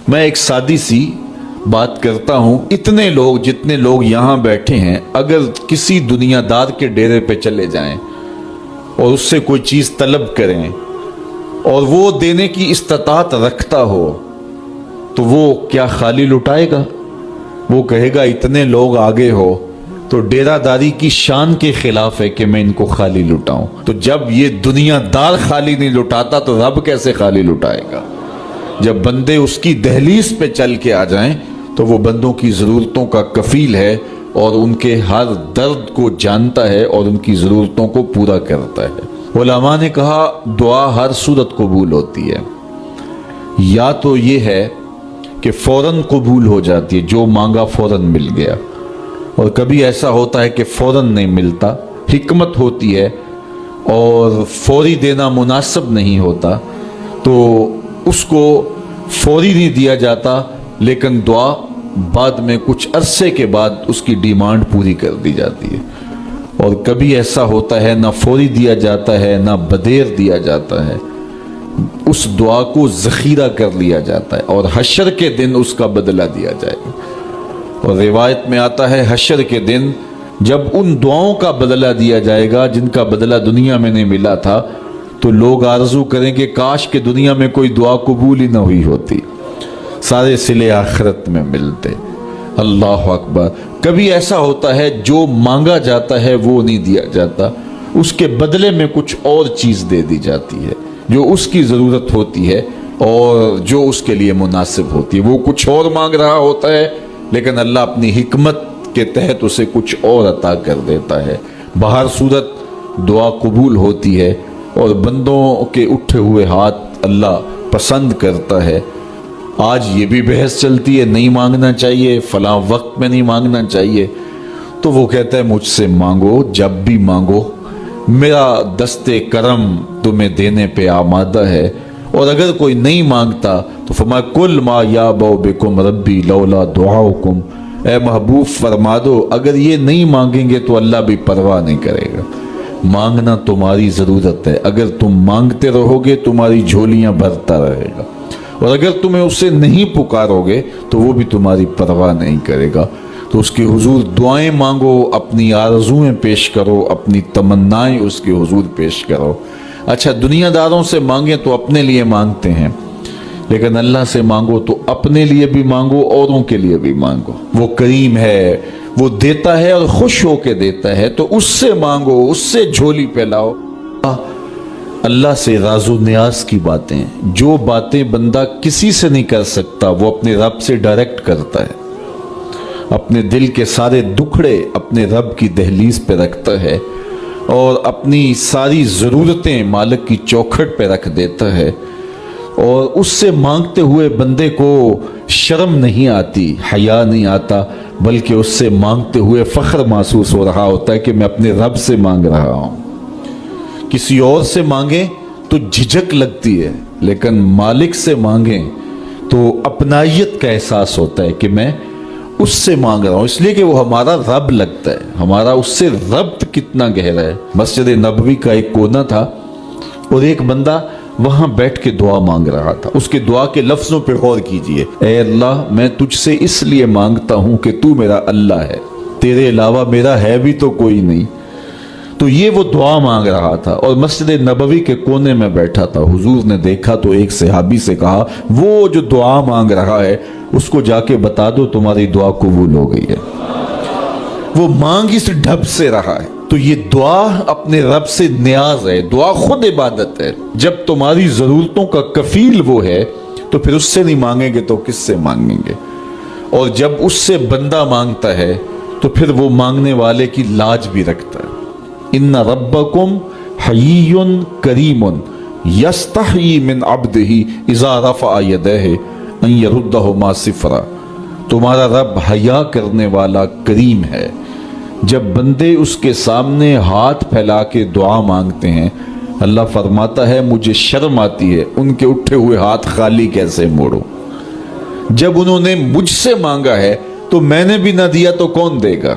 میں ایک سادی سی بات کرتا ہوں، اتنے لوگ جتنے لوگ یہاں بیٹھے ہیں اگر کسی دنیا دار کے ڈیرے پہ چلے جائیں اور اس سے کوئی چیز طلب کریں اور وہ دینے کی استطاعت رکھتا ہو تو وہ کیا خالی لٹائے گا؟ وہ کہے گا اتنے لوگ آگے ہو تو ڈیرہ داری کی شان کے خلاف ہے کہ میں ان کو خالی لٹاؤں۔ تو جب یہ دنیا دار خالی نہیں لٹاتا تو رب کیسے خالی لٹائے گا؟ جب بندے اس کی دہلیز پہ چل کے آ جائیں تو وہ بندوں کی ضرورتوں کا کفیل ہے اور ان کے ہر درد کو جانتا ہے اور ان کی ضرورتوں کو پورا کرتا ہے۔ علماء نے کہا دعا ہر صورت قبول ہوتی ہے، یا تو یہ ہے کہ فوراً قبول ہو جاتی ہے، جو مانگا فوراً مل گیا، اور کبھی ایسا ہوتا ہے کہ فوراً نہیں ملتا، حکمت ہوتی ہے اور فوری دینا مناسب نہیں ہوتا تو اس کو فوری نہیں دیا جاتا، لیکن دعا بعد میں کچھ عرصے کے بعد اس کی ڈیمانڈ پوری کر دی جاتی ہے۔ اور کبھی ایسا ہوتا ہے نہ فوری دیا جاتا ہے نہ بدیر دیا جاتا ہے، اس دعا کو ذخیرہ کر لیا جاتا ہے اور حشر کے دن اس کا بدلہ دیا جائے گا۔ اور روایت میں آتا ہے حشر کے دن جب ان دعاؤں کا بدلہ دیا جائے گا جن کا بدلہ دنیا میں نہیں ملا تھا تو لوگ آرزو کریں کہ کاش کہ دنیا میں کوئی دعا قبول ہی نہ ہوئی ہوتی، سارے صلے آخرت میں ملتے۔ اللہ اکبر۔ کبھی ایسا ہوتا ہے جو مانگا جاتا ہے وہ نہیں دیا جاتا، اس کے بدلے میں کچھ اور چیز دے دی جاتی ہے جو اس کی ضرورت ہوتی ہے اور جو اس کے لیے مناسب ہوتی ہے۔ وہ کچھ اور مانگ رہا ہوتا ہے لیکن اللہ اپنی حکمت کے تحت اسے کچھ اور عطا کر دیتا ہے۔ بہر صورت دعا قبول ہوتی ہے اور بندوں کے اٹھے ہوئے ہاتھ اللہ پسند کرتا ہے۔ آج یہ بھی بحث چلتی ہے نہیں مانگنا چاہیے، فلاں وقت میں نہیں مانگنا چاہیے، تو وہ کہتا ہے مجھ سے مانگو جب بھی مانگو، میرا دست کرم تمہیں دینے پہ آمادہ ہے۔ اور اگر کوئی نہیں مانگتا تو فرمایا کل ما یابو بکم ربی لولا دعاؤکم، اے محبوب فرما دو اگر یہ نہیں مانگیں گے تو اللہ بھی پرواہ نہیں کرے گا۔ مانگنا تمہاری ضرورت ہے، اگر تم مانگتے رہو گے تمہاری جھولیاں بھرتا رہے گا، اور اگر تمہیں اسے نہیں پکارو گے تو وہ بھی تمہاری پرواہ نہیں کرے گا۔ تو اس کے حضور دعائیں مانگو، اپنی آرزویں پیش کرو، اپنی تمنائیں اس کے حضور پیش کرو۔ اچھا دنیا داروں سے مانگیں تو اپنے لیے مانگتے ہیں، لیکن اللہ سے مانگو تو اپنے لیے بھی مانگو، اوروں کے لیے بھی مانگو۔ وہ کریم ہے، وہ دیتا ہے اور خوش ہو کے دیتا ہے، تو اس سے مانگو، اس سے جھولی پھیلاؤ۔ اللہ سے راز و نیاز کی باتیں، جو باتیں بندہ کسی سے نہیں کر سکتا وہ اپنے رب سے ڈائریکٹ کرتا ہے، اپنے دل کے سارے دکھڑے اپنے رب کی دہلیز پہ رکھتا ہے اور اپنی ساری ضرورتیں مالک کی چوکھٹ پہ رکھ دیتا ہے، اور اس سے مانگتے ہوئے بندے کو شرم نہیں آتی، حیا نہیں آتا، بلکہ اس سے مانگتے ہوئے فخر محسوس ہو رہا ہوتا ہے کہ میں اپنے رب سے مانگ رہا ہوں۔ کسی اور سے مانگیں تو جھجک لگتی ہے، لیکن مالک سے مانگیں تو اپنائیت کا احساس ہوتا ہے کہ میں اس سے مانگ رہا ہوں، اس لیے کہ وہ ہمارا رب لگتا ہے، ہمارا اس سے ربط کتنا گہرا ہے۔ مسجد نبوی کا ایک کونا تھا اور ایک بندہ وہاں بیٹھ کے دعا مانگ رہا تھا۔ اس کے دعا کے لفظوں پہ غور کیجئے، اے اللہ میں تجھ سے اس لیے مانگتا ہوں کہ تو میرا اللہ ہے، تیرے علاوہ میرا ہے بھی تو کوئی نہیں۔ تو یہ وہ دعا مانگ رہا تھا اور مسجد نبوی کے کونے میں بیٹھا تھا۔ حضور نے دیکھا تو ایک صحابی سے کہا وہ جو دعا مانگ رہا ہے اس کو جا کے بتا دو تمہاری دعا قبول ہو گئی ہے۔ وہ مانگ اس ڈھب سے رہا ہے۔ تو یہ دعا اپنے رب سے نیاز ہے، دعا خود عبادت ہے۔ جب تمہاری ضرورتوں کا کفیل وہ ہے تو پھر اس سے نہیں مانگیں گے تو کس سے مانگیں گے؟ اور جب اس سے بندہ مانگتا ہے تو پھر وہ مانگنے والے کی لاج بھی رکھتا ہے۔ ان ربکم حیی کریم یستحیی من عبدہ اذا رفع یدیہ ان یردہما صفرا۔ تمہارا رب حیا کرنے والا کریم ہے، جب بندے اس کے سامنے ہاتھ پھیلا کے دعا مانگتے ہیں اللہ فرماتا ہے مجھے شرم آتی ہے ان کے اٹھے ہوئے ہاتھ خالی کیسے موڑوں۔ جب انہوں نے مجھ سے مانگا ہے تو میں نے بھی نہ دیا تو کون دے گا؟